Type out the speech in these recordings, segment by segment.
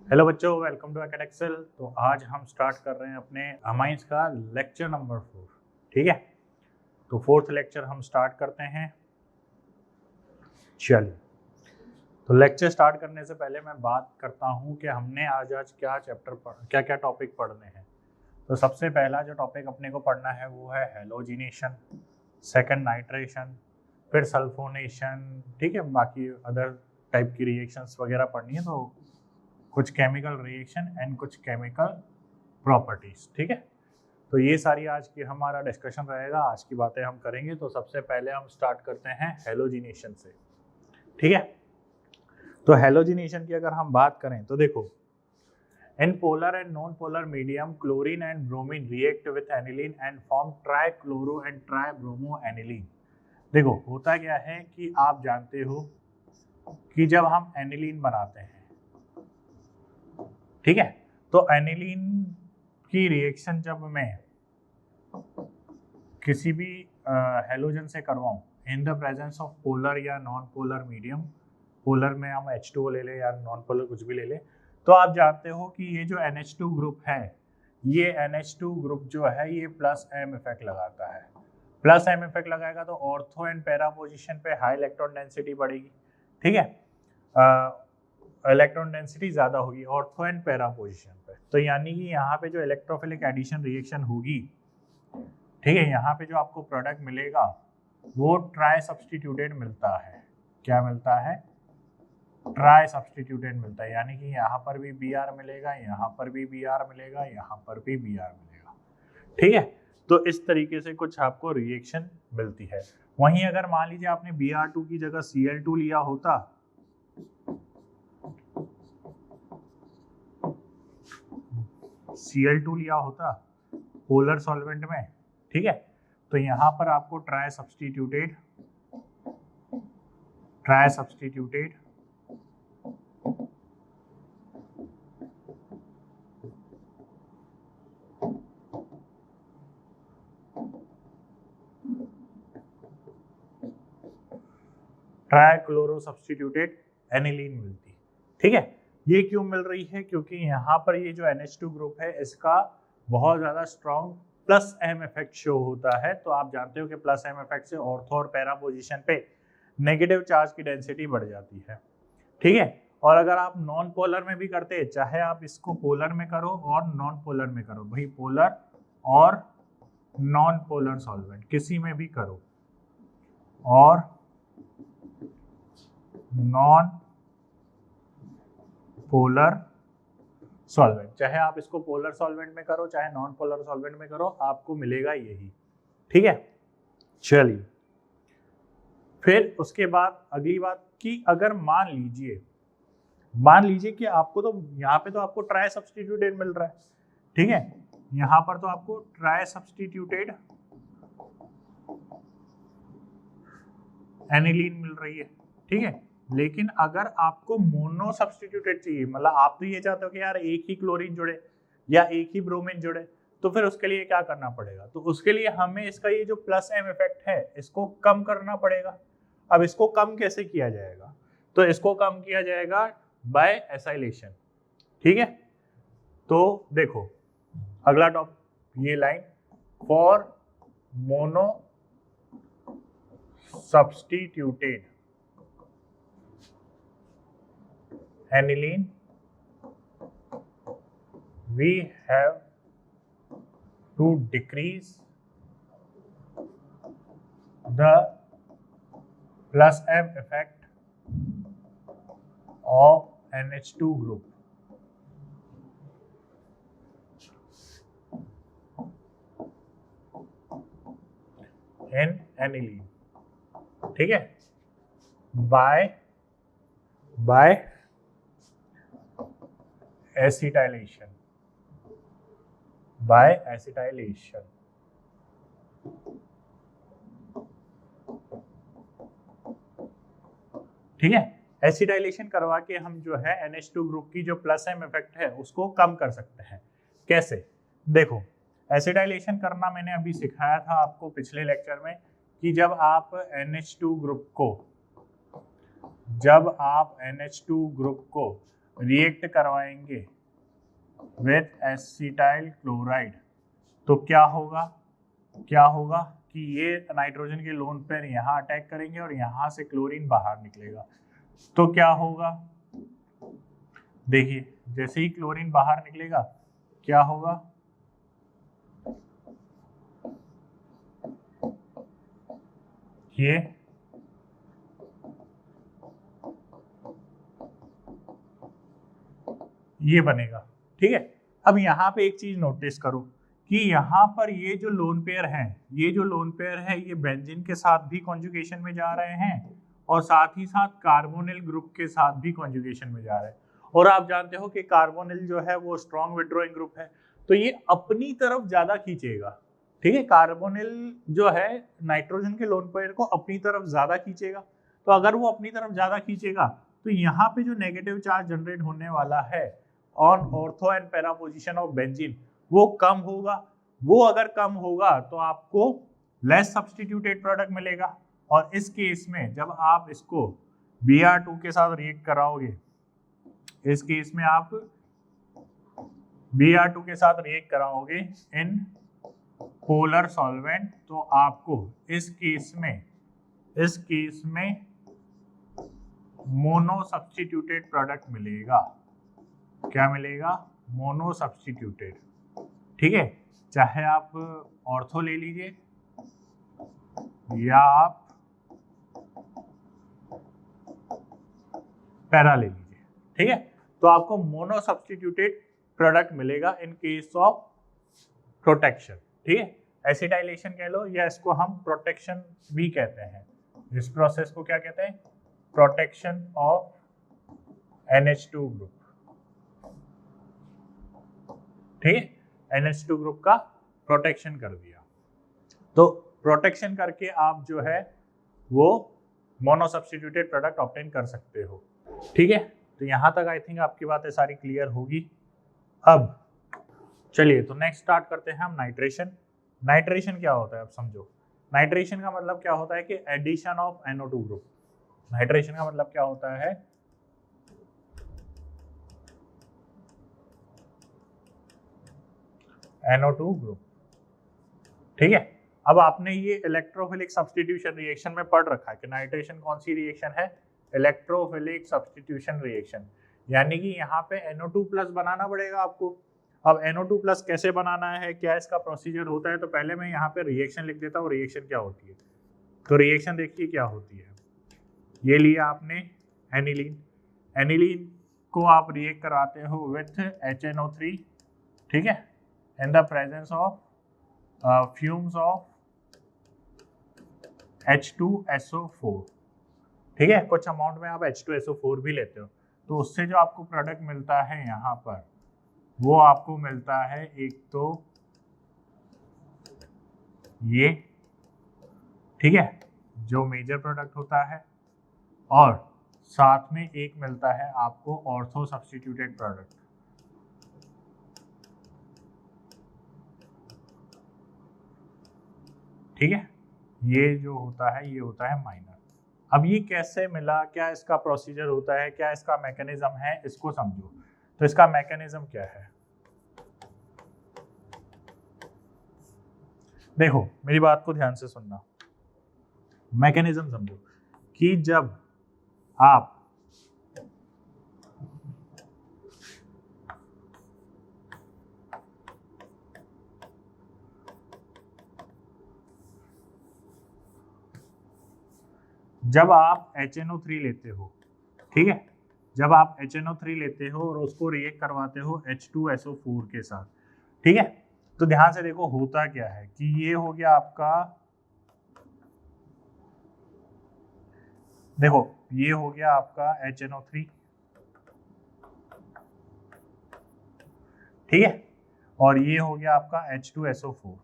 Hello बच्चों, welcome to एकेडेक्सल। तो आज हम स्टार्ट कर रहे हैं अपने अमाइंस का लेक्चर नंबर 4। ठीक है, तो फोर्थ लेक्चर हम स्टार्ट करते हैं। चलिए, तो लेक्चर स्टार्ट करने से पहले मैं बात करता हूं कि हमने आज क्या क्या क्या टॉपिक पढ़ने हैं। तो सबसे पहला जो टॉपिक अपने को पढ़ना है वो है हेलोजिनेशन, सेकंड नाइट्रेशन, फिर सल्फोनेशन। ठीक है, बाकी अदर टाइप की रिएक्शंस वगैरह पढ़नी है, तो कुछ केमिकल रिएक्शन एंड कुछ केमिकल प्रॉपर्टीज। ठीक है, तो ये सारी आज की हमारा डिस्कशन रहेगा, आज की बातें हम करेंगे। तो सबसे पहले हम स्टार्ट करते हैं हेलोजिनेशन से। ठीक है, तो हेलोजिनेशन की अगर हम बात करें तो देखो, in polar and non polar medium chlorine and bromine react with aniline and form trichloro and tribromo aniline. देखो, होता क्या है कि आप जानते हो कि जब हम एनिलीन बनाते हैं, ठीक है, तो एनिलीन की रिएक्शन जब मैं किसी भी हेलोजन से करवाऊं in the presence of polar या नॉन पोलर मीडियम, पोलर में हम H2O ले ले या नॉन पोलर कुछ भी ले ले, तो आप जानते हो कि ये जो NH2 ग्रुप है, ये NH2 ग्रुप जो है ये प्लस एम इफेक्ट लगाता है। प्लस एम इफेक्ट लगाएगा तो ऑर्थो एंड पैरा पोजिशन पे हाई इलेक्ट्रॉन डेंसिटी बढ़ेगी। ठीक है, इलेक्ट्रॉन डेंसिटी ज़्यादा होगी ऑर्थो एंड पैरा पोजिशन पे। तो यानी कि यहाँ पे जो इलेक्ट्रोफिलिक एडिशन रिएक्शन होगी, ठीक है, यहाँ पे जो आपको प्रोडक्ट मिलेगा वो ट्राई सब्सटीट्यूटेड मिलता है। क्या मिलता है? ट्राई सब्सटीट्यूटेड मिलता है, यानी कि यहाँ पर भी बी आर मिलेगा, यहाँ पर भी बी आर मिलेगा, यहाँ पर भी बी आर मिलेगा। ठीक है, तो इस तरीके से कुछ आपको रिएक्शन मिलती है। वहीं अगर मान लीजिए आपने Br2 की जगह Cl2 लिया होता, Cl2 लिया होता पोलर सॉल्वेंट में, ठीक है, तो यहाँ पर आपको try substituted trichloro substituted aniline मिलती। ठीक है, ये क्यों मिल रही है? क्योंकि यहाँ पर ये जो NH2 ग्रुप है इसका बहुत ज़्यादा strong plus M effect show होता है। तो आप जानते हो कि प्लस एम इफेक्ट से ऑर्थो और पैरा पोजिशन पे नेगेटिव चार्ज की डेंसिटी बढ़ जाती है। ठीक है, और अगर आप नॉन पोलर में भी करते हैं, चाहे आप इसको पोलर में करो और नॉन पोलर में करो, भाई पोलर और नॉन पोलर सॉल्वेंट किसी में भी करो, और नॉन पोलर सॉल्वेंट, चाहे आप इसको पोलर सॉल्वेंट में करो चाहे नॉन पोलर सॉल्वेंट में करो, आपको मिलेगा यही। ठीक है, चलिए, फिर उसके बाद अगली बात कि अगर मान लीजिए कि आपको तो यहाँ पे तो आपको ट्राई सब्सटीट्यूटेड मिल रहा है, ठीक है, यहाँ पर तो आपको ट्राई सब्सटीट्यूटेड एनिलीन मिल रही है। ठीक है, लेकिन अगर आपको मोनो सब्सटीट्यूटेड चाहिए, मतलब आप तो ये चाहते हो कि यार एक ही क्लोरीन जुड़े या एक ही ब्रोमीन जुड़े, तो फिर उसके लिए क्या करना पड़ेगा? तो उसके लिए हमें इसका ये जो प्लस एम इफेक्ट है इसको कम करना पड़ेगा। अब इसको कम कैसे किया जाएगा? तो इसको कम किया जाएगा बाय एसाइलेशन। ठीक है, तो देखो अगला ये line, for mono substituted aniline we have to decrease the plus M effect of NH2 group. in aniline, ठीक है, by acetylation, ठीक है, एसिटाइलेशन करवा के हम जो है NH2 ग्रुप की जो प्लस एम इफेक्ट है उसको कम कर सकते हैं। कैसे? देखो, एसिटाइलेशन करना मैंने अभी सिखाया था आपको पिछले लेक्चर में कि जब आप NH2 ग्रुप को रिएक्ट करवाएंगे विथ एसिटाइल क्लोराइड, तो क्या होगा कि ये नाइट्रोजन के लोन पेयर यहाँ अटैक करेंगे और यहाँ से क्लोरीन बाहर निकलेगा। तो क्या होगा, देखिए जैसे ही क्लोरीन बाहर निकलेगा क्या होगा, ये बनेगा। ठीक है, अब यहाँ पे एक चीज नोटिस करो कि यहाँ पर ये जो लोन पेयर है ये बेंजीन के साथ भी कॉन्जुगेशन में जा रहे हैं और साथ ही साथ कार्बोनिल ग्रुप के साथ भी कॉन्जुगेशन में जा रहे हैं। और आप जानते हो कि कार्बोनिल जो है वो स्ट्रॉन्ग विड्रॉइंग ग्रुप है, तो ये अपनी तरफ ज्यादा खींचेगा। ठीक है, कार्बोनिल जो है नाइट्रोजन के लोन पेयर को अपनी तरफ ज्यादा खींचेगा, तो अगर वो अपनी तरफ ज्यादा खींचेगा तो यहाँ पे जो नेगेटिव चार्ज जनरेट होने वाला है on ortho and para position of benzene वो कम होगा। वो अगर कम होगा तो आपको लेस सब्स्टिट्यूटेड प्रोडक्ट मिलेगा। और इस केस में जब आप इसको Br2 के साथ रिएक्ट कराओगे, इस केस में आप Br2 के साथ रिएक्ट कराओगे इन पोलर सॉल्वेंट, तो आपको इस केस में मोनो सब्स्टिट्यूटेड प्रोडक्ट मिलेगा। क्या मिलेगा, मोनो सब्स्टिट्यूटेड। ठीक है, चाहे आप ऑर्थो ले लीजिए या आप पैरा ले लीजिए। ठीक है, तो आपको मोनो सब्स्टिट्यूटेड प्रोडक्ट मिलेगा इन केस ऑफ प्रोटेक्शन। ठीक है, एसिटाइलेशन कह लो या इसको हम प्रोटेक्शन भी कहते हैं। इस प्रोसेस को क्या कहते हैं, प्रोटेक्शन ऑफ NH2 ग्रुप। ठीक है, NH2 ग्रुप का प्रोटेक्शन कर दिया, तो प्रोटेक्शन करके आप जो है वो मोनो सब्स्टिट्यूटेड प्रोडक्ट ऑब्टेन कर सकते हो। ठीक है, तो यहां तक आई थिंक आपकी बातें सारी क्लियर होगी। अब चलिए तो नेक्स्ट स्टार्ट करते हैं हम नाइट्रेशन। नाइट्रेशन क्या होता है अब समझो। नाइट्रेशन का मतलब क्या होता है कि addition of NO2 group. Nitration का मतलब क्या होता है, NO2 ग्रुप। ठीक है, अब आपने ये इलेक्ट्रोफिलिक सब्स्टिट्यूशन रिएक्शन में पढ़ रखा है कि नाइट्रेशन कौन सी रिएक्शन है, इलेक्ट्रोफिलिक सब्स्टिट्यूशन रिएक्शन, यानी कि यहाँ पे NO2+ बनाना पड़ेगा आपको। अब NO2+ कैसे बनाना है, क्या इसका प्रोसीजर होता है, तो पहले मैं यहाँ पे रिएक्शन लिख देता हूँ, रिएक्शन क्या होती है। तो रिएक्शन देखिए क्या होती है, ये लिया आपने एनिलीन, एनिलीन को आप रिएक्ट कराते हो विथ HNO3। ठीक है, in the presence of fumes of H2SO4। ठीक है, कुछ अमाउंट में आप H2SO4 भी लेते हो, तो उससे जो आपको प्रोडक्ट मिलता है यहाँ पर वो आपको मिलता है एक तो ये, ठीक है, जो मेजर प्रोडक्ट होता है, और साथ में एक मिलता है आपको ऑर्थो सब्स्टिट्यूटेड प्रोडक्ट। ठीक है, ये जो होता है ये होता है माइनर। अब ये कैसे मिला, क्या इसका प्रोसीजर होता है, क्या इसका मैकेनिज्म है, इसको समझो। तो इसका मैकेनिज्म क्या है, देखो मेरी बात को ध्यान से सुनना। मैकेनिज्म समझो कि जब आप HNO3 लेते हो, ठीक है, जब आप HNO3 लेते हो और उसको रिएक्ट करवाते हो H2SO4 के साथ, ठीक है, तो ध्यान से देखो होता क्या है कि ये हो गया आपका, देखो ये हो गया आपका HNO3, ठीक है, और ये हो गया आपका H2SO4।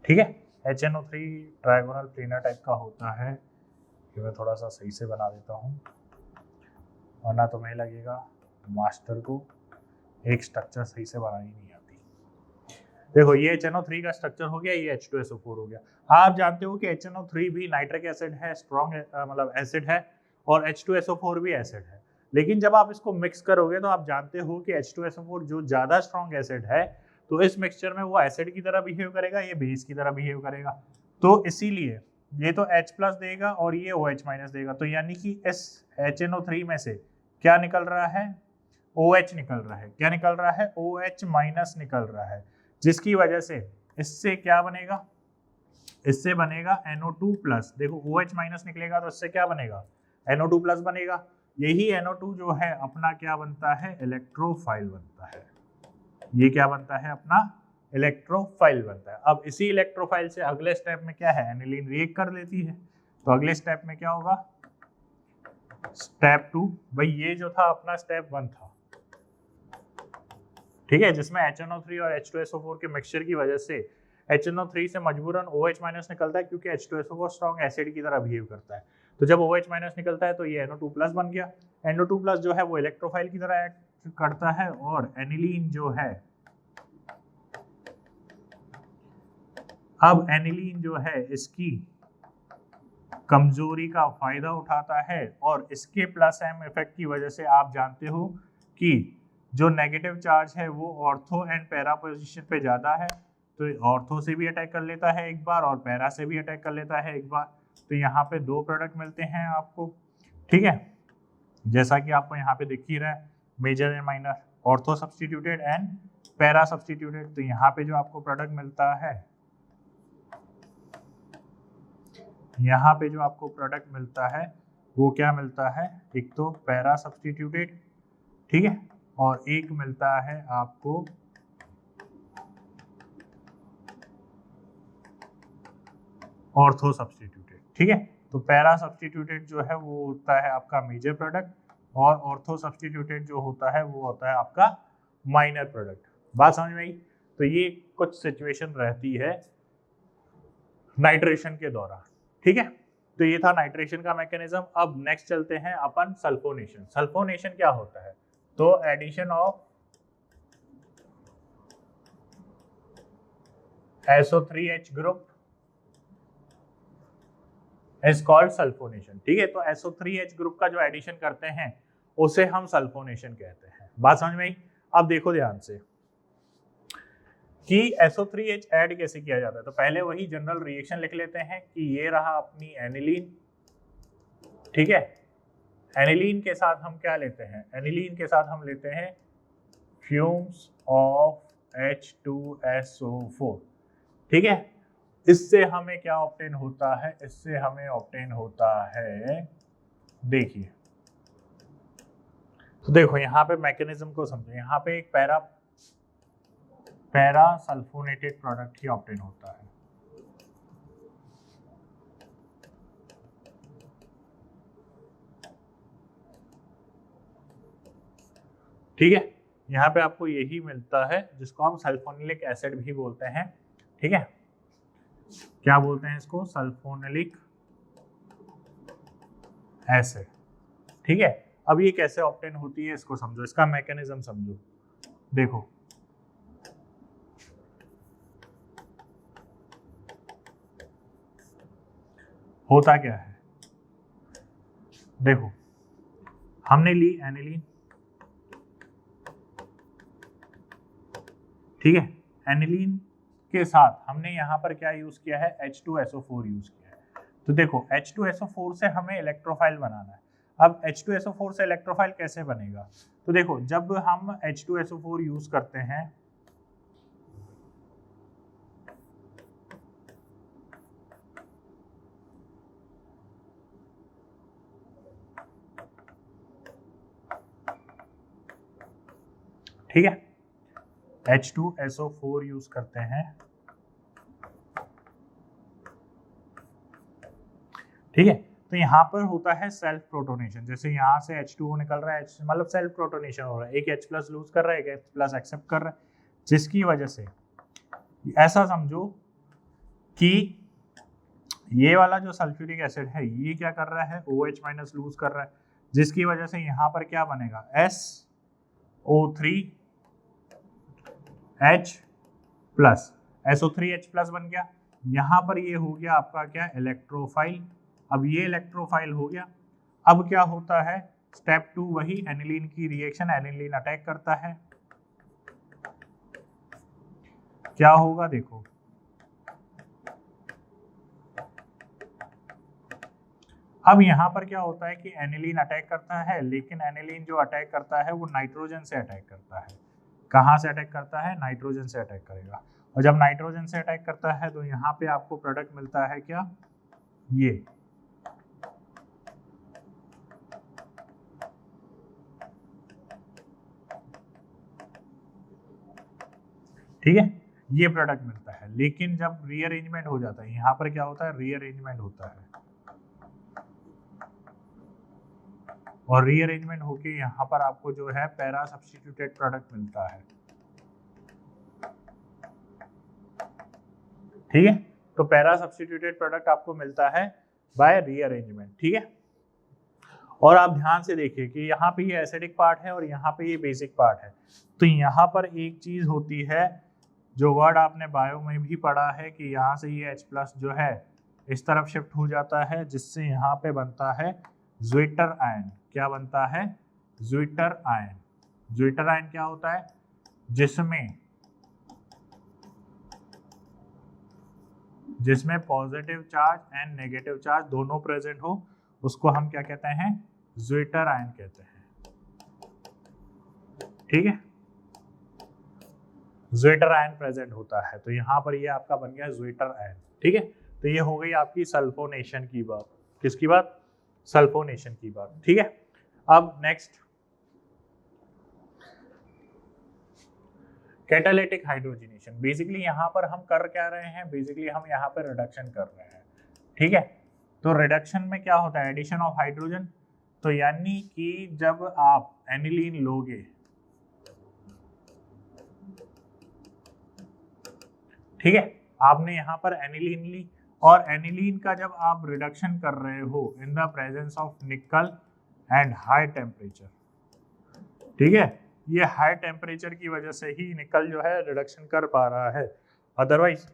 ठीक है, HNO3 ट्रायगोनल प्लेनर टाइप का होता है। ये मैं थोड़ा सा सही से बना देता हूँ, वरना तुम्हें लगेगा मास्टर को एक स्ट्रक्चर सही से बनानी नहीं आती। देखो ये HNO3 का स्ट्रक्चर हो गया, ये H2SO4 हो गया। आप जानते हो कि HNO3 भी नाइट्रिक एसिड है, स्ट्रॉन्ग मतलब एसिड है, और H2SO4 भी एसिड है। लेकिन जब आप इसको मिक्स करोगे तो आप जानते हो कि H2SO4 जो ज़्यादा स्ट्रॉन्ग एसिड है, तो इस मिक्सचर में वो एसिड की तरह बिहेव करेगा, ये बेस की तरह बिहेव करेगा। तो इसीलिए ये तो H प्लस देगा और ये OH माइनस देगा, तो यानी कि इस HNO3 में से क्या निकल रहा है? OH निकल रहा है। क्या निकल रहा है? OH माइनस निकल रहा है, जिसकी वजह से इससे क्या बनेगा? इससे बनेगा NO2 प्लस। देखो OH माइनस निकलेगा तो इससे क्या बनेगा? NO2 प्लस बनेगा। यही NO2 जो है अपना क्या बनता है? इलेक्ट्रोफाइल बनता है। ये क्या बनता है? अपना इलेक्ट्रोफाइल बनता है। अब इसी इलेक्ट्रोफाइल से अगले स्टेप में क्या है? एनिलीन रिएक्ट कर लेती है। तो अगले स्टेप में क्या होगा? स्टेप 2। भाई ये जो था अपना स्टेप 1 था, ठीक है, जिसमें HNO3 और H2SO4 के मिक्सचर की वजह से HNO3 से मजबूरन OH माइनस निकलता है, क्योंकि H2SO4 स्ट्रॉन्ग एसिड की तरह बिहेव करता है। तो जब OH माइनस निकलता है तो ये NO2 प्लस बन गया। NO2 प्लस जो है वो इलेक्ट्रोफाइल की तरह एक्ट करता है, और एनिलीन जो है, अब एनिलीन जो है इसकी कमजोरी का फायदा उठाता है, और इसके प्लस एम इफेक्ट की वजह से आप जानते हो कि जो नेगेटिव चार्ज है वो ऑर्थो एंड पैरा पोजीशन पे ज्यादा है, तो ऑर्थो से भी अटैक कर लेता है एक बार और पैरा से भी अटैक कर लेता है एक बार। तो यहाँ पे दो प्रोडक्ट मिलते हैं आपको, ठीक है, जैसा कि आपको यहाँ पे दिख ही रहा है, major and minor, ortho substituted and para substituted. तो यहाँ पे जो आपको प्रोडक्ट मिलता है, यहाँ पे जो आपको प्रोडक्ट मिलता है वो क्या मिलता है? एक तो पैरा सब्सटीट्यूटेड, ठीक है, और एक मिलता है आपको ऑर्थो सब्सटीट्यूटेड, ठीक है। तो पैरा सब्सटीट्यूटेड जो है वो होता है आपका मेजर प्रोडक्ट, और ऑर्थो सब्सटीट्यूटेड जो होता है वो होता है आपका माइनर प्रोडक्ट। बात समझ में आई? तो ये कुछ सिचुएशन रहती है नाइट्रेशन के दौरान, ठीक है। तो ये था नाइट्रेशन का मैकेनिज्म। अब नेक्स्ट चलते हैं अपन सल्फोनेशन। सल्फोनेशन क्या होता है? तो addition of SO3H group is called sulfonation, ठीक है। तो SO3H ग्रुप का जो एडिशन करते हैं उसे हम सल्फोनेशन कहते हैं। बात समझ में आई? अब देखो ध्यान से कि SO3H ऐड कैसे किया जाता है। तो पहले वही जनरल रिएक्शन लिख लेते हैं कि ये रहा अपनी एनिलीन, ठीक है। एनिलीन के साथ हम क्या लेते हैं? एनिलीन के साथ हम लेते हैं फ्यूम्स ऑफ H2SO4, ठीक है। इससे हमें क्या ऑब्टेन होता है? इससे हमें ऑब्टेन होता है, देखिए, तो देखो यहाँ पे मैकेनिज्म को समझो। यहाँ पे एक पैरा सल्फोनेटेड प्रोडक्ट ही ऑब्टेन होता है, ठीक है। यहाँ पे आपको यही मिलता है जिसको हम सल्फोनिलिक एसिड भी बोलते हैं, ठीक है। क्या बोलते हैं इसको? सल्फोनिलिक एसिड, ठीक है। अब ये कैसे ऑब्टेन होती है इसको समझो, इसका मैकेनिज्म समझो। देखो होता क्या है, देखो हमने ली एनिलीन, ठीक है। एनिलीन के साथ हमने यहाँ पर क्या यूज किया है? H2SO4 यूज किया है। तो देखो H2SO4 से हमें इलेक्ट्रोफाइल बनाना है। अब H2SO4 से इलेक्ट्रोफाइल कैसे बनेगा? तो देखो जब हम H2SO4 यूज करते हैं, ठीक है, H2SO4 यूज करते हैं, ठीक है। तो यहाँ पर होता है सेल्फ प्रोटोनेशन। जैसे यहाँ से H2O निकल रहा है, मतलब सेल्फ प्रोटोनेशन हो रहा है, एक H प्लस लूज कर रहा है, एक H प्लस एक्सेप्ट कर रहा है, जिसकी वजह से ऐसा समझो कि ये वाला जो सल्फ्यूरिक एसिड है ये क्या कर रहा है? OH माइनस लूज कर रहा है, जिसकी वजह से यहाँ पर क्या बनेगा? SO3H प्लस, SO3H प्लस बन गया। यहाँ पर ये हो गया आपका क्या? इलेक्ट्रोफाइल। अब ये इलेक्ट्रोफाइल हो गया। अब क्या होता है, स्टेप 2 वही एनिलीन की रिएक्शन, एनिलीन अटैक करता है, क्या होगा देखो, अब यहाँ पर क्या होता है कि एनिलीन अटैक करता है, लेकिन एनिलीन जो अटैक करता है वो नाइट्रोजन से अटैक करता है। कहाँ से अटैक करता है, नाइट्रोजन से अटैक करेगा। और जब नाइट्रोजन से अटैक करता है तो यहाँ पे आपको प्रोडक्ट मिलता है क्या, ये, ठीक है, ये प्रोडक्ट मिलता है। लेकिन जब रीअरेंजमेंट हो जाता है, यहाँ पर क्या होता है, रीअरेंजमेंट होता है, और रीअरेंजमेंट होके यहाँ पर आपको जो है पैरा सब्स्टिट्यूटेड प्रोडक्ट मिलता है, ठीक है। तो पैरा सब्स्टिट्यूटेड प्रोडक्ट आपको मिलता है बाय रीअरेंजमेंट, ठीक है। और आप ध्यान से देखिए कि यहाँ पे ये एसिडिक पार्ट है और यहाँ पे ये बेसिक पार्ट है। तो यहाँ पर एक चीज होती है जो वर्ड आपने बायो में भी पढ़ा है कि यहाँ से ये H+ जो है इस तरफ शिफ्ट हो जाता है, जिससे यहाँ पे बनता है ज्विटर आयन। क्या बनता है, ज्विटर आयन। ज्विटर आयन क्या होता है, जिसमें positive charge and negative charge दोनों प्रेजेंट हो, उसको हम क्या कहते हैं, ज्विटर आयन कहते हैं, ठीक है। ज्विटर आयन प्रेजेंट होता है, तो यहाँ पर ये आपका बन गया ज्विटर आयन, ठीक है। तो ये हो गई आपकी सल्फोनेशन की बात। किसकी बात, सल्फोनेशन की बात, ठीक है। अब नेक्स्ट कैटालिटिक हाइड्रोजनेशन। बेसिकली यहाँ पर हम कर क्या रहे हैं, बेसिकली हम यहाँ पर रिडक्शन कर रहे हैं, ठीक है। तो रिडक्शन में क्या होता है, एडिशन ऑफ हाइड्रोजन। तो यानी कि जब आप एनिलीन लोगे, ठीक है, आपने यहाँ पर एनिलीन ली, और एनिलीन का जब आप रिडक्शन कर रहे हो इन द प्रेजेंस ऑफ निकल एंड हाई टेम्परेचर, ठीक है, ये हाई टेम्परेचर की वजह से ही निकल जो है रिडक्शन कर पा रहा है। अदरवाइज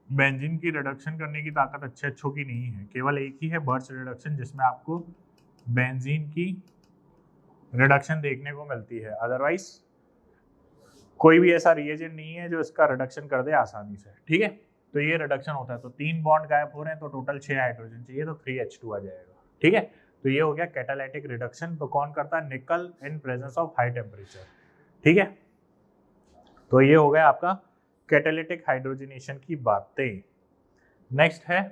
बेंजीन की रिडक्शन करने की ताकत अच्छों की नहीं है, केवल एक ही है बर्च रिडक्शन, जिसमें आपको बेंजीन की रिडक्शन देखने को मिलती है। अदरवाइज कोई भी ऐसा रिएजेंट नहीं है जो इसका रिडक्शन कर दे आसानी से, ठीक है। तो ये रिडक्शन होता है, तो 3 बॉन्ड गायब हो रहे हैं, तो टोटल 6 हाइड्रोजन चाहिए, तो 3H2 आ जाएगा, ठीक है। तो ये हो गया कैटालिटिक रिडक्शन। तो कौन करता है, निकल in presence of high temperature, ठीक है। तो ये हो गया आपका कैटालिटिक हाइड्रोजनेशन की बातें। नेक्स्ट है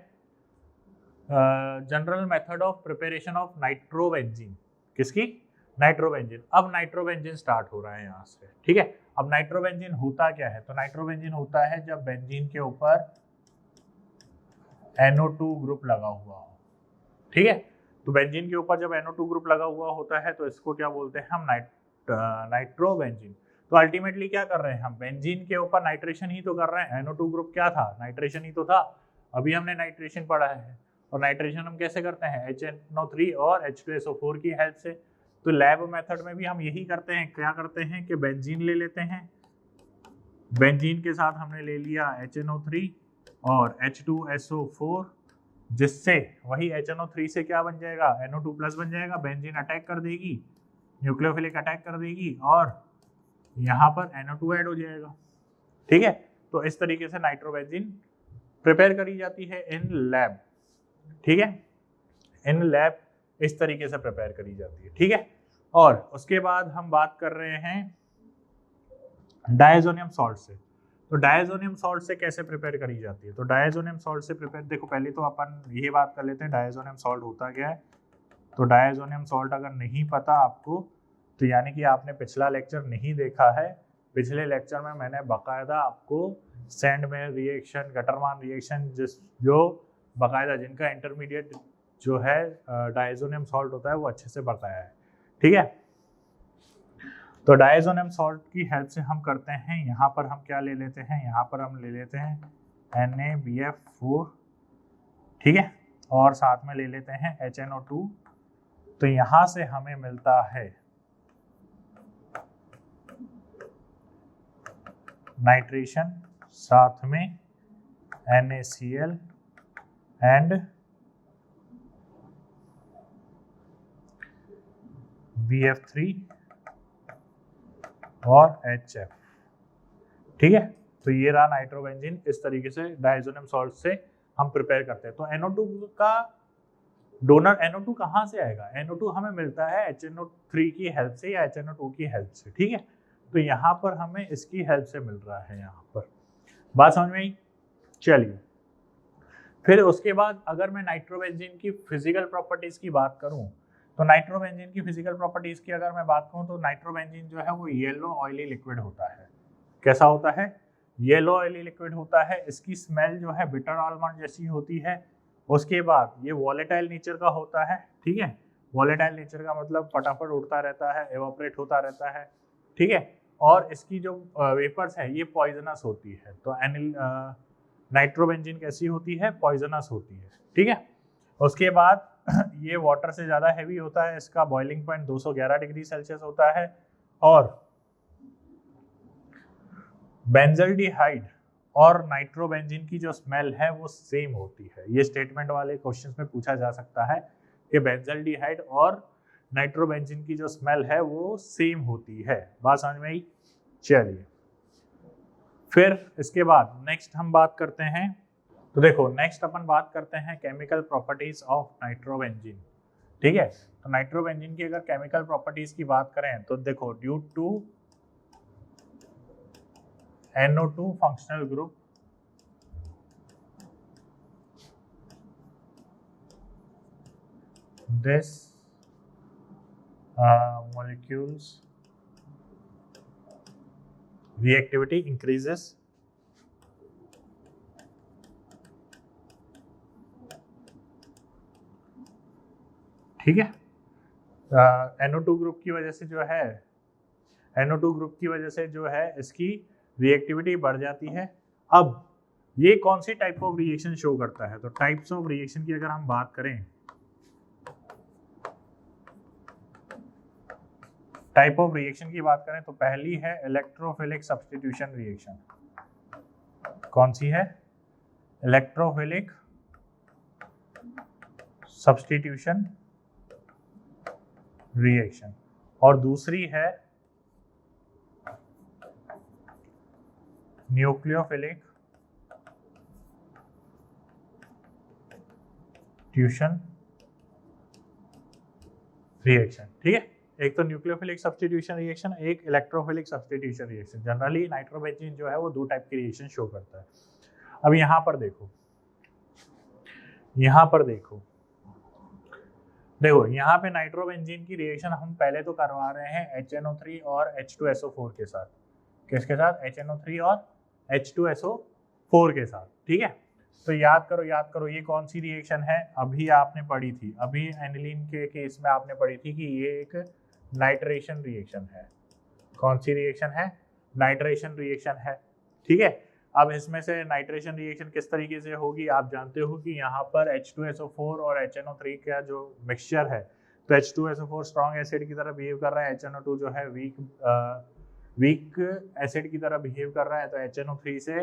general method of preparation of nitrobenzene. किसकी, नाइट्रोबेंजीन। अब नाइट्रोबेंजीन स्टार्ट हो रहा है यहाँ से, ठीक है। अब नाइट्रोबेंजीन होता क्या है, तो नाइट्रोबेंजीन होता है जब बेंजीन के ऊपर NO2 ग्रुप लगा हुआ हो, ठीक है। तो बेंजीन के ऊपर जब NO2 ग्रुप लगा हुआ होता है तो इसको क्या बोलते हैं हम, नाइट्रोबेंजीन। तो अल्टीमेटली क्या कर रहे हैं हम, बेंजीन के ऊपर नाइट्रेशन ही तो कर रहे हैं। NO2 ग्रुप क्या था, नाइट्रेशन ही तो था। अभी हमने नाइट्रेशन पढ़ा है, और नाइट्रेशन हम कैसे करते हैं, HNO3 और H2SO4 की हेल्प से। तो लैब मेथड में भी हम यही करते हैं, क्या करते हैं कि बेंजीन ले लेते हैं, बेंजीन के साथ हमने ले लिया HNO3 और H2SO4, जिससे वही HNO3 से क्या बन जाएगा, NO2+ बन जाएगा। बेंजीन अटैक कर देगी, न्यूक्लियोफिलिक अटैक कर देगी, और यहाँ पर NO2 ऐड हो जाएगा, ठीक है। तो इस तरीके से नाइट्रोबेंजीन प्रिपेयर करी जाती है इन लैब, ठीक है। इन लैब इस तरीके से प्रिपेयर करी जाती है, ठीक है। और उसके बाद हम बात कर रहे हैं डायजोनियम सॉल्ट से। तो डायजोनियम सॉल्ट से कैसे प्रिपेयर करी जाती है, तो डायजोनियम सॉल्ट से प्रिपेयर, देखो पहले तो अपन ये बात कर लेते हैं डायजोनियम सॉल्ट होता क्या है। तो डायजोनियम सॉल्ट अगर नहीं पता आपको, तो यानी कि आपने पिछला लेक्चर नहीं देखा है। पिछले लेक्चर में मैंने बाकायदा आपको सैंडमेयर रिएक्शन, गटरमान रिएक्शन, जो बाकायदा जिनका इंटरमीडिएट जो है डायजोनियम सॉल्ट होता है वो अच्छे से बताया है, ठीक है। तो डायजोनियम सॉल्ट की हेल्प से हम करते हैं, यहाँ पर हम क्या ले लेते हैं, यहाँ पर हम ले लेते हैं NaBF4, ठीक है, और साथ में ले लेते हैं HNO2। तो यहाँ से हमें मिलता है नाइट्रेशन, साथ में NaCl एंड BF3 और HF। ठीक है, तो ये रहा नाइट्रोबेंजीन। इस तरीके से डायजोनियम सॉल्ट से हम प्रिपेयर करते हैं। तो NO2 का डोनर NO2 कहाँ से आएगा? NO2 हमें मिलता है HNO3 की हेल्प से या HNO2 की हेल्प से। ठीक है, तो यहाँ पर हमें इसकी हेल्प से मिल रहा है। यहाँ पर बात समझ में आई? चलिए, फिर उसके बाद अगर मैं नाइट्रोबेंजीन की फिजिकल प्रॉपर्टीज की बात करूं, तो नाइट्रोबेंजीन की फिजिकल प्रॉपर्टीज की अगर मैं बात करूं तो नाइट्रोबेंजीन जो है वो येलो ऑयली लिक्विड होता है। कैसा होता है? येलो ऑयली लिक्विड होता है। इसकी स्मेल जो है बिटर आलमंड जैसी होती है। उसके बाद ये वॉलेटाइल नेचर का होता है। ठीक है, वॉलेटाइल नेचर का मतलब फटाफट उड़ता रहता है, एवापोरेट होता रहता है। ठीक है, और इसकी जो वेपर्स है ये पॉइजनस होती है। तो नाइट्रोबेंजीन कैसी होती है? पॉइजनस होती है। ठीक है, उसके बाद ये वाटर से ज़्यादा हैवी होता है। इसका बॉइलिंग पॉइंट 211 डिग्री सेल्सियस होता है। और बेंजल्डिहाइड और नाइट्रोबेंजीन की जो स्मेल है वो सेम होती है। ये स्टेटमेंट वाले क्वेश्चंस में पूछा जा सकता है कि बेंजल्डिहाइड और नाइट्रोबेंजीन की जो स्मेल है वो सेम होती है। बात समझ में आई? चलिए, फिर इसके बाद नेक्स्ट हम बात करते हैं। तो देखो, नेक्स्ट अपन बात करते हैं केमिकल प्रॉपर्टीज ऑफ नाइट्रोबेंजीन। ठीक है, तो नाइट्रोबेंजीन की अगर केमिकल प्रॉपर्टीज की बात करें तो देखो, due to NO2 functional group, this molecules reactivity increases ठीक है, NO2 ग्रुप की वजह से जो है NO2 ग्रुप की वजह से जो है इसकी रिएक्टिविटी बढ़ जाती है। अब ये कौन सी टाइप ऑफ रिएक्शन शो करता है? तो टाइप्स ऑफ रिएक्शन की अगर हम बात करें, टाइप ऑफ रिएक्शन की बात करें तो पहली है इलेक्ट्रोफिलिक सब्स्टिट्यूशन रिएक्शन। कौन सी है? Electrophilic substitution reaction. और दूसरी है न्यूक्लियोफिलिक ट्यूशन रिएक्शन। ठीक है, एक तो न्यूक्लियोफिलिक सब्स्टिट्यूशन रिएक्शन, एक electrophilic substitution reaction. Generally nitrobenzene जो है वो दो टाइप की रिएक्शन शो करता है। अब यहाँ पर देखो, यहाँ पे नाइट्रोबेंजीन की रिएक्शन हम पहले तो करवा रहे हैं HNO3 और H2SO4 के साथ। किसके साथ? HNO3 और H2SO4 के साथ। ठीक है, तो याद करो ये कौन सी रिएक्शन है? अभी आपने पढ़ी थी, अभी एनिलीन के केस में आपने पढ़ी थी कि ये एक नाइट्रेशन रिएक्शन है। कौन सी रिएक्शन है? नाइट्रेशन रिएक्शन है। ठीक है, अब इसमें से नाइट्रेशन रिएक्शन किस तरीके से होगी? आप जानते हो कि यहाँ पर H2SO4 और HNO3 का जो मिक्सचर है, तो H2SO4 स्ट्रॉन्ग एसिड की तरह बिहेव कर रहा है, HNO2 जो है वीक एसिड की तरह बिहेव कर रहा है। तो HNO3 से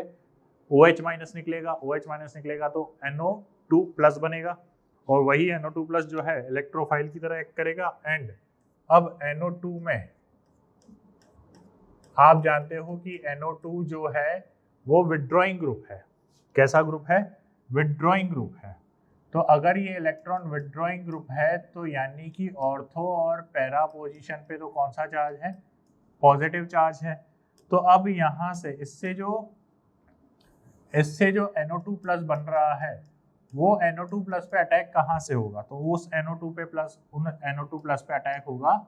OH माइनस निकलेगा, OH माइनस निकलेगा तो NO2 प्लस बनेगा, और वही NO2 प्लस जो है इलेक्ट्रोफाइल की तरह एक्ट करेगा। एंड अब NO2 में आप जानते हो कि NO2 जो है वो विड्रॉइंग ग्रुप है। कैसा ग्रुप है? विड्रॉइंग ग्रुप है। तो अगर ये इलेक्ट्रॉन विड्रॉइंग ग्रुप है तो यानी कि ऑर्थो और पैरा पोजीशन पे तो कौन सा चार्ज है? पॉजिटिव चार्ज है। तो अब यहाँ से इससे जो NO2 प्लस बन रहा है वो NO2 प्लस पे अटैक कहाँ से होगा? तो उस NO2 प्लस पे अटैक होगा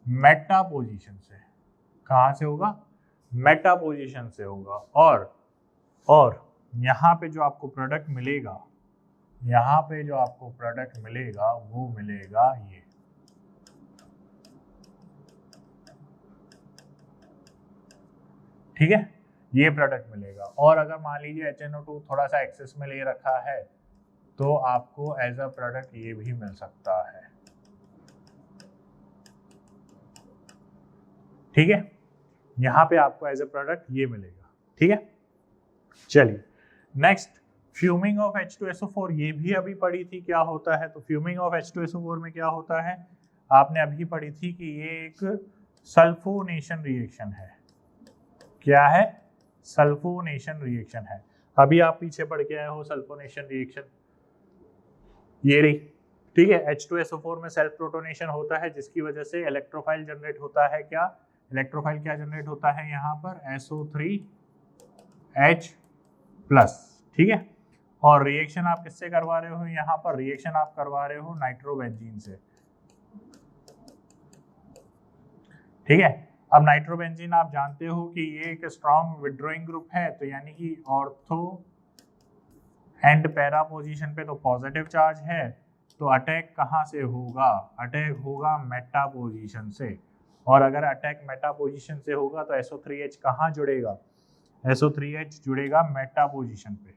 मेटा पोजीशन से। कहाँ से होगा? मेटा पोजीशन से होगा। और यहाँ पे जो आपको प्रोडक्ट मिलेगा, वो मिलेगा ये। ठीक है, ये प्रोडक्ट मिलेगा। और अगर मान लीजिए HNO2 थोड़ा सा एक्सेस में ले रखा है तो आपको एज अ प्रोडक्ट ये भी मिल सकता है। ठीक है, यहाँ पे आपको एज अ प्रोडक्ट ये मिलेगा। ठीक है, चलिए नेक्स्ट, फ्यूमिंग ऑफ H2SO4 ये भी अभी पढ़ी थी क्या होता है। तो फ्यूमिंग ऑफ H2SO4 में क्या होता है? आपने अभी पढ़ी थी कि ये एक सल्फोनेशन रिएक्शन है। क्या है? सल्फोनेशन रिएक्शन है। अभी आप पीछे पढ़ के आए हो सल्फोनेशन रिएक्शन, ये रही, ठीक है। H2SO4 में सेल्फ प्रोटोनेशन होता है जिसकी वजह से इलेक्ट्रोफाइल जनरेट होता है। क्या इलेक्ट्रोफाइल क्या जनरेट होता है यहाँ पर? SO3H+, ठीक है। और रिएक्शन आप किससे करवा रहे हो? यहाँ पर रिएक्शन आप करवा रहे हो नाइट्रोबेंजीन से, ठीक है। अब नाइट्रोबेंजीन आप जानते हो कि ये एक स्ट्रॉन्ग विड्रॉइंग ग्रुप है, तो यानी कि ऑर्थो एंड पैरा पोजीशन पे तो पॉजिटिव चार्ज है, तो अटैक कहाँ से होगा? अटैक होगा मेटा पोजीशन से। और अगर अटैक मेटा पोजीशन से होगा तो SO3H कहाँ जुड़ेगा? SO3H जुड़ेगा मेटा पोजीशन पे।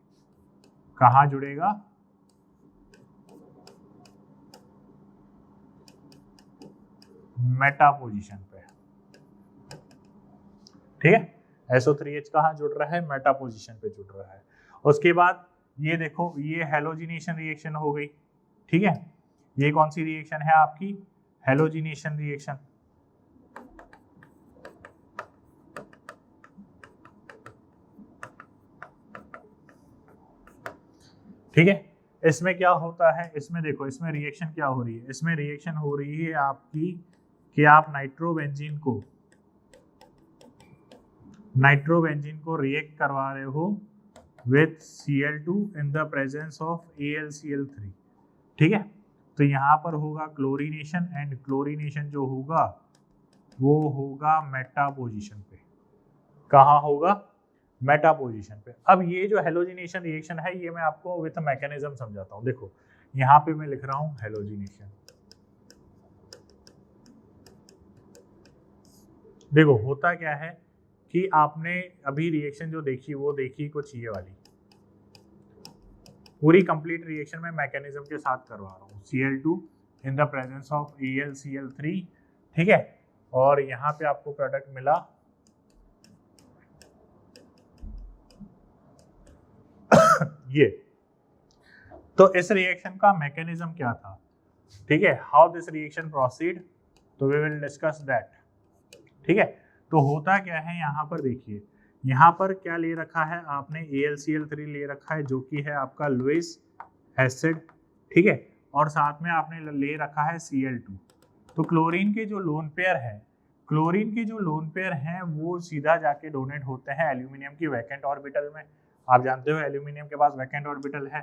कहाँ जुड़ेगा? मेटा पोजीशन पे, ठीक है। SO3H कहाँ जुड़ रहा है? मेटा पोजीशन पे जुड़ रहा है। उसके बाद ये देखो, ये हेलोजिनेशन रिएक्शन हो गई, ठीक है। ये कौन सी रिएक्शन है आपकी? हेलोजिनेशन रिएक्शन, ठीक है। इसमें क्या होता है? इसमें देखो, इसमें रिएक्शन क्या हो रही है? इसमें रिएक्शन हो रही है आपकी कि आप नाइट्रोबेंजीन को रिएक्ट करवा रहे हो with Cl2 in the presence of AlCl3, ठीक है। तो यहाँ पर होगा क्लोरीनेशन, एंड क्लोरीनेशन जो होगा वो होगा मेटा पोजीशन पे। कहाँ होगा? मेटा पोजीशन पे। अब ये जो हेलोजिनेशन रिएक्शन है, ये मैं आपको विथ मैकेनिज्म समझाता हूँ। देखो यहाँ पे मैं लिख रहा हूँ हेलोजिनेशन। देखो होता क्या है कि आपने अभी रिएक्शन जो देखी वो देखी कुछ ये वाली, पूरी कंप्लीट रिएक्शन में मैकेनिज्म के साथ करवा रहा हूँ। Cl2 in the presence of AlCl3, ठीक है। और यहाँ पे आपको प्रोडक्ट मिला ये। तो इस रिएक्शन का मैकेनिज्म क्या था, ठीक है, हाउ दिस रिएक्शन प्रोसीड, तो वी विल डिस्कस दैट, ठीक है। तो होता क्या है यहाँ पर देखिए, यहाँ पर क्या ले रखा है आपने? AlCl3 ले रखा है जो कि है आपका लुईस एसिड, ठीक है। और साथ में आपने ले रखा है Cl2। तो क्लोरीन के जो लोन पेयर हैं वो सीधा जाके डोनेट होते हैं एल्यूमिनियम की वैकेंट ऑर्बिटल में। आप जानते हो एल्यूमिनियम के पास वैकेंट ऑर्बिटल है,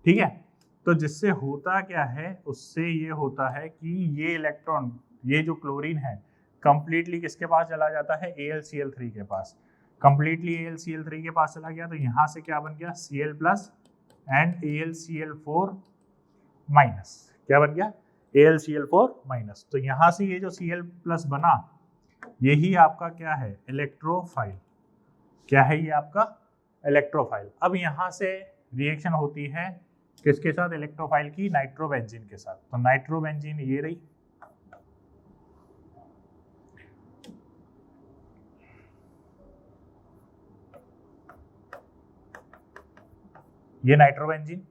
ठीक है। तो जिससे होता क्या है, उससे ये होता है कि ये इलेक्ट्रॉन, ये जो क्लोरीन है, कंप्लीटली किसके पास चला जाता है? AlCl3 के पास। कंप्लीटली AlCl3 के पास चला गया, तो यहाँ से क्या बन गया? Cl+ and AlCl4-। क्या बन गया? AlCl4-। तो यहाँ से ये जो Cl+ बना, यही आपका क्या है? इलेक्ट्रोफाइल। क्या है ये आपका? इलेक्ट्रोफाइल। अब यहाँ से रिएक्शन होती है किसके साथ? इलेक्ट्रोफाइल की नाइट्रोबेंजीन के साथ। तो नाइट्रोबेंजीन ये रही, ये नाइट्रोबेंजीन,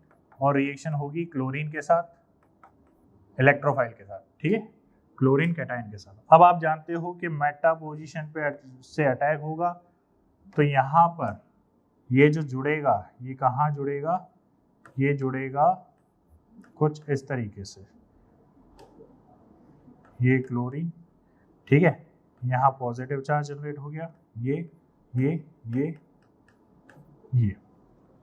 और रिएक्शन होगी क्लोरीन के साथ, इलेक्ट्रोफाइल के साथ, ठीक है, क्लोरीन कैटायन के साथ। अब आप जानते हो कि मेटा पोजीशन पे से अटैक होगा, तो यहाँ पर ये जो जुड़ेगा, ये कहाँ जुड़ेगा? ये जुड़ेगा कुछ इस तरीके से, ये क्लोरीन, ठीक है। यहाँ पॉजिटिव चार्ज जनरेट हो गया, ये,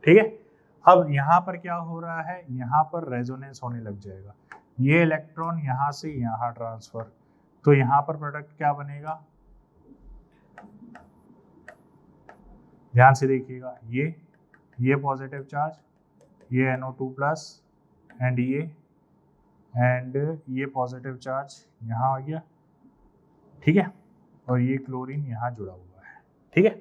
ठीक है। अब यहाँ पर क्या हो रहा है? यहाँ पर रेजोनेंस होने लग जाएगा, ये इलेक्ट्रॉन यहाँ से यहाँ ट्रांसफर, तो यहाँ पर प्रोडक्ट क्या बनेगा? ध्यान से देखिएगा, ये पॉजिटिव चार्ज, ये NO2+ एंड ये पॉजिटिव चार्ज यहाँ आ गया, ठीक है। और ये क्लोरीन यहाँ जुड़ा हुआ है, ठीक है।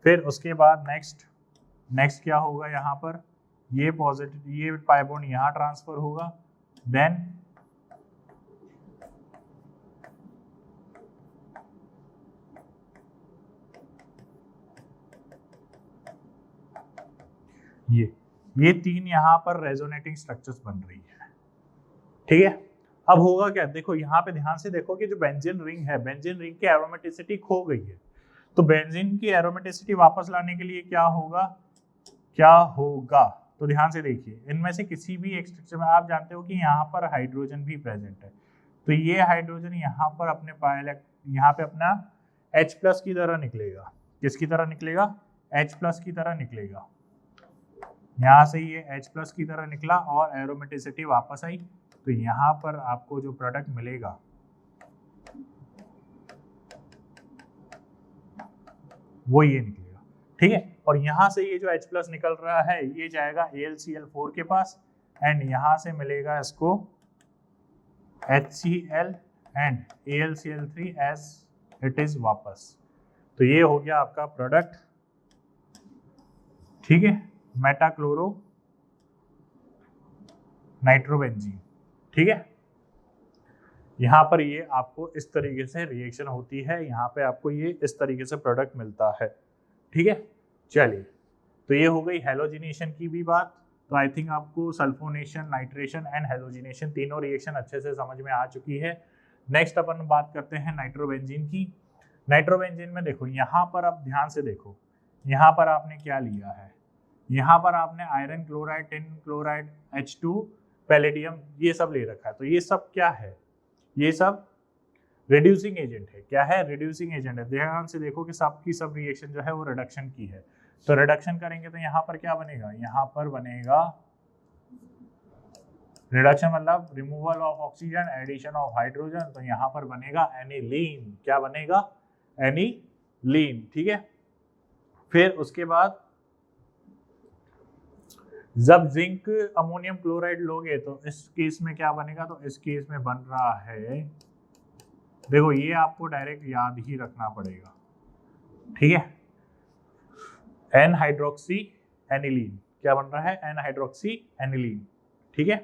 फिर उसके बाद नेक्स्ट क्या होगा? यहाँ पर ये पॉजिटिव, ये पाई बॉन्ड यहाँ ट्रांसफर होगा, देन ये तीन यहाँ पर रेजोनेटिंग स्ट्रक्चर्स बन रही है, ठीक है। अब होगा क्या, देखो यहाँ पे ध्यान से देखो कि जो बेंजीन रिंग है, बेंजीन रिंग की एरोमेटिसिटी खो गई है। तो बेंजीन की एरोमेटिसिटी वापस लाने के लिए क्या होगा, क्या होगा, तो ध्यान से देखिए, इनमें से किसी भी एक स्ट्रक्चर में आप जानते हो कि यहाँ पर हाइड्रोजन भी प्रेजेंट है, तो ये हाइड्रोजन यहाँ पर अपने यहाँ पे अपना H+ की तरह निकलेगा। किसकी तरह निकलेगा, H+ की तरह निकलेगा। यहाँ से ये H+ की तरह निकला और एरोमेटिसिटी वापस आई, तो यहाँ पर आपको जो प्रोडक्ट मिलेगा वो ये निकलेगा। ठीक है, और यहाँ से ये जो H+ निकल रहा है ये जाएगा AlCl4 के पास, एंड यहाँ से मिलेगा इसको HCl and AlCl3 as it is वापस। तो ये हो गया आपका प्रोडक्ट। ठीक है, मेटाक्लोरो नाइट्रोबेंजीन। ठीक है, यहाँ पर ये आपको इस तरीके से रिएक्शन होती है, यहाँ पे आपको ये इस तरीके से प्रोडक्ट मिलता है। ठीक है, चलिए, तो ये हो गई हेलोजिनेशन की भी बात। तो आई थिंक आपको सल्फोनेशन, नाइट्रेशन एंड हेलोजिनेशन तीनों रिएक्शन अच्छे से समझ में आ चुकी है। नेक्स्ट अपन बात करते हैं नाइट्रोबेंजीन की। नाइट्रोबेंजीन में देखो, यहाँ पर आप ध्यान से देखो, यहाँ पर आपने क्या लिया है, यहाँ पर आपने iron chloride, tin chloride, H2, palladium, ये सब ले रखा है। तो ये सब क्या है, ये सब रिड्यूसिंग एजेंट है। क्या है, रिड्यूसिंग एजेंट है। ध्यान से देखो कि सब की सब रिएक्शन जो है वो रिडक्शन की है। तो रिडक्शन करेंगे तो यहाँ पर क्या बनेगा, यहाँ पर बनेगा रिडक्शन मतलब removal of oxygen, addition of hydrogen, तो यहाँ पर बनेगा एनिलीन। क्या बनेगा, एनिलीन। ठीक है, फिर उसके बाद जब जिंक अमोनियम क्लोराइड लोगे तो इस केस में क्या बनेगा, तो इस केस में बन रहा है, देखो ये आपको डायरेक्ट याद ही रखना पड़ेगा। ठीक है, एन हाइड्रोक्सी एनिलीन। क्या बन रहा है, एन हाइड्रोक्सी एनिलीन। ठीक है,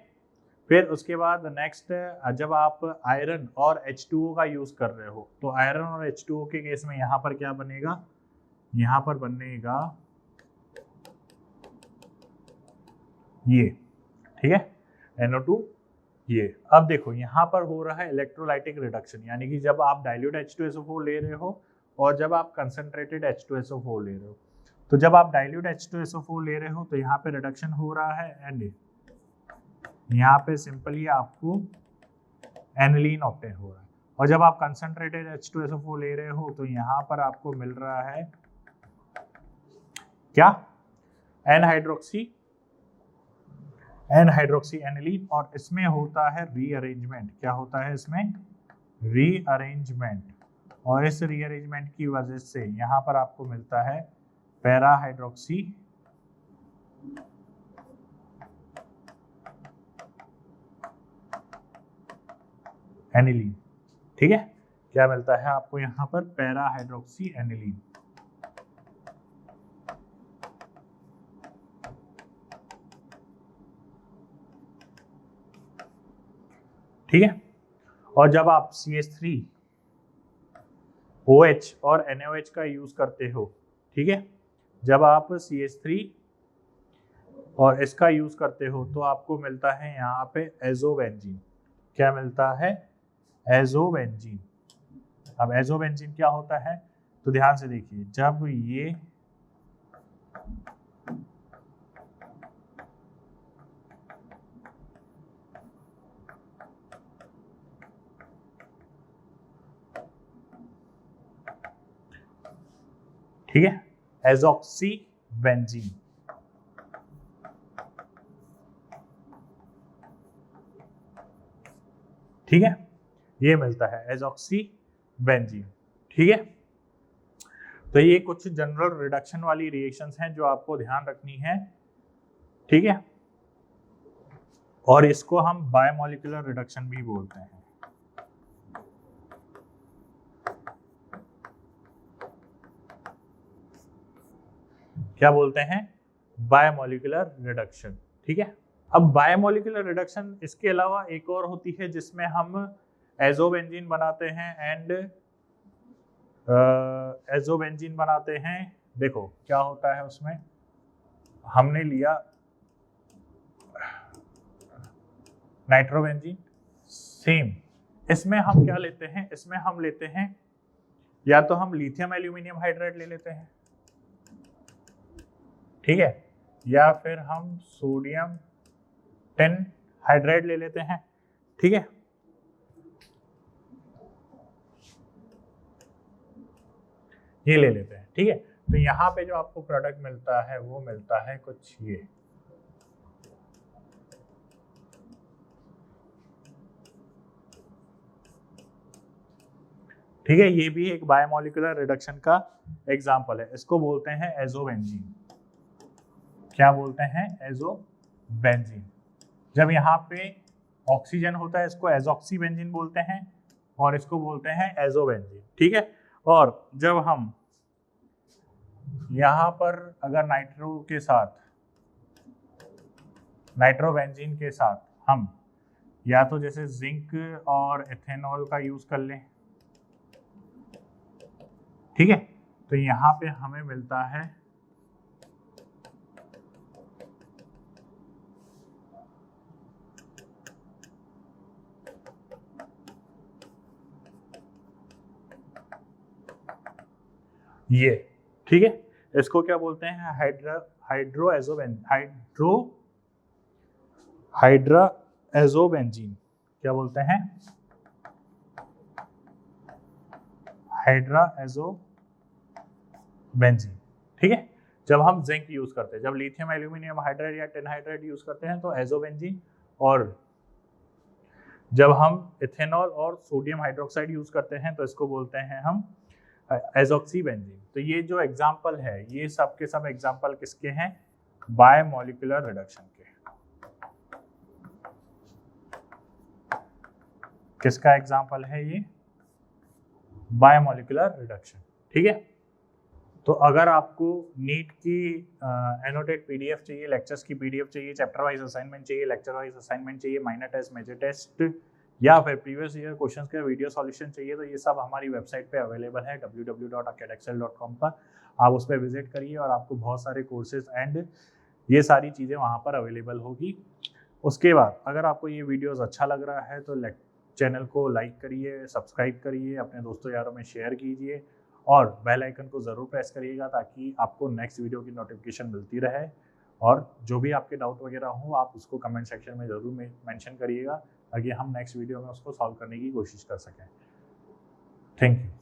फिर उसके बाद नेक्स्ट, जब आप आयरन और H2O का यूज कर रहे हो, तो आयरन और H2O के केस में यहाँ पर क्या बनेगा, यहाँ पर बनेगा ये। ठीक है, NO2 ये। अब देखो यहाँ पर हो रहा है इलेक्ट्रोलाइटिक रिडक्शन, यानी कि जब आप डाइल्यूट H2SO4 ले रहे हो और जब आप कंसंट्रेटेड H2SO4 ले रहे हो, तो जब आप डाइल्यूट H2SO4 ले रहे हो तो यहाँ पे रिडक्शन हो रहा है, एंड यहाँ पे सिंपली आपको एनिलीन ऑब्टेन हो रहा है। और जब आप कंसंट्रेटेड H2SO4 ले रहे हो तो यहाँ पर आपको मिल रहा है क्या, एन हाइड्रोक्सी एनिलीन, और इसमें होता है रीअरेंजमेंट। क्या होता है इसमें, रीअरेंजमेंट, और इस रीअरेंजमेंट की वजह से यहाँ पर आपको मिलता है पैरा हाइड्रोक्सी एनिलीन। ठीक है, क्या मिलता है आपको यहाँ पर, पैरा हाइड्रोक्सी एनिलीन। ठीक है, और जब आप CH3OH और NaOH का यूज करते हो, ठीक है, जब आप CH3 और इसका यूज करते हो तो आपको मिलता है यहाँ पे एजोबेंजीन। क्या मिलता है, एजोबेंजीन। अब एजोबेंजीन क्या होता है, तो ध्यान से देखिए, जब ये ठीक है, एजॉक्सीबेंजीन। ठीक है, ये मिलता है एजॉक्सीबेंजीन। ठीक है, तो ये कुछ जनरल रिडक्शन वाली रिएक्शंस हैं जो आपको ध्यान रखनी है। ठीक है, और इसको हम बायोमोलिकुलर रिडक्शन भी बोलते हैं। क्या बोलते हैं, बायोमोलिकुलर रिडक्शन। ठीक है, अब बायोमोलिकुलर रिडक्शन इसके अलावा एक और होती है जिसमें हम एजोबेंजीन बनाते हैं एंड एजोबेंजीन बनाते हैं। देखो क्या होता है उसमें, हमने लिया नाइट्रोबेंजीन, सेम। इसमें हम क्या लेते हैं, इसमें हम लेते हैं या तो हम लिथियम एल्यूमिनियम हाइड्राइड ले लेते हैं, ठीक है, या फिर हम सोडियम टिन हाइड्राइड ले लेते हैं, ठीक है। ये ले लेते हैं, ठीक है। तो यहाँ पे जो आपको प्रोडक्ट मिलता है वो मिलता है कुछ ये, ठीक है। ये भी एक बायोमोलिकुलर रिडक्शन का एग्जांपल है। इसको बोलते हैं एजोबेंजीन। क्या बोलते हैं? एजोबेंजीन। जब यहाँ पे ऑक्सीजन होता है इसको एजॉक्सीबेंजीन बोलते हैं और इसको बोलते हैं एजोबेंजीन, ठीक है। और जब हम यहाँ पर अगर नाइट्रोबेंजीन के साथ हम या तो जैसे जिंक और एथेनॉल का यूज कर लें, ठीक है, तो यहाँ पे हमें मिलता है ये, ठीक है। इसको क्या बोलते हैं? हाइड्राएजोबेंजीन। क्या बोलते हैं? हाइड्राएजोबेंजीन, ठीक है। जब हम जिंक यूज करते हैं, जब लिथियम एल्यूमिनियम हाइड्राइड या टिन हाइड्राइड यूज करते हैं तो एजोबेंजीन, और जब हम इथेनॉल और सोडियम हाइड्रोक्साइड यूज करते हैं तो इसको बोलते हैं हम एजॉक्सीबेंजीन। तो ये जो एग्जांपल है ये सब के सब एग्जांपल किसके हैं? बायोमोलिकुलर रिडक्शन के। किसका एग्जांपल है ये? बायोमोलिकुलर रिडक्शन, ठीक है। तो अगर आपको नीट की एनोटेड पीडीएफ चाहिए, लेक्चर्स की पीडीएफ चाहिए, चैप्टर वाइज असाइनमेंट चाहिए, लेक्चर वाइज असाइनमेंट चाहिए, माइनर टेस्ट, मेजर टेस्ट, या फिर प्रीवियस ईयर क्वेश्चंस का वीडियो सॉल्यूशन चाहिए, तो ये सब हमारी वेबसाइट पे अवेलेबल है www.acadexcel.com पर। आप उस पर विजिट करिए और आपको बहुत सारे कोर्सेज एंड ये सारी चीज़ें वहाँ पर अवेलेबल होगी। उसके बाद अगर आपको ये वीडियोस अच्छा लग रहा है तो चैनल को लाइक करिए, सब्सक्राइब करिए, अपने दोस्तों यारों में शेयर कीजिए और बेल आइकन को ज़रूर प्रेस करिएगा ताकि आपको नेक्स्ट वीडियो की नोटिफिकेशन मिलती रहे। और जो भी आपके डाउट वगैरह हो आप उसको कमेंट सेक्शन में ज़रूर मेंशन करिएगा ताकि हम नेक्स्ट वीडियो में उसको सॉल्व करने की कोशिश कर सकें। Thank you.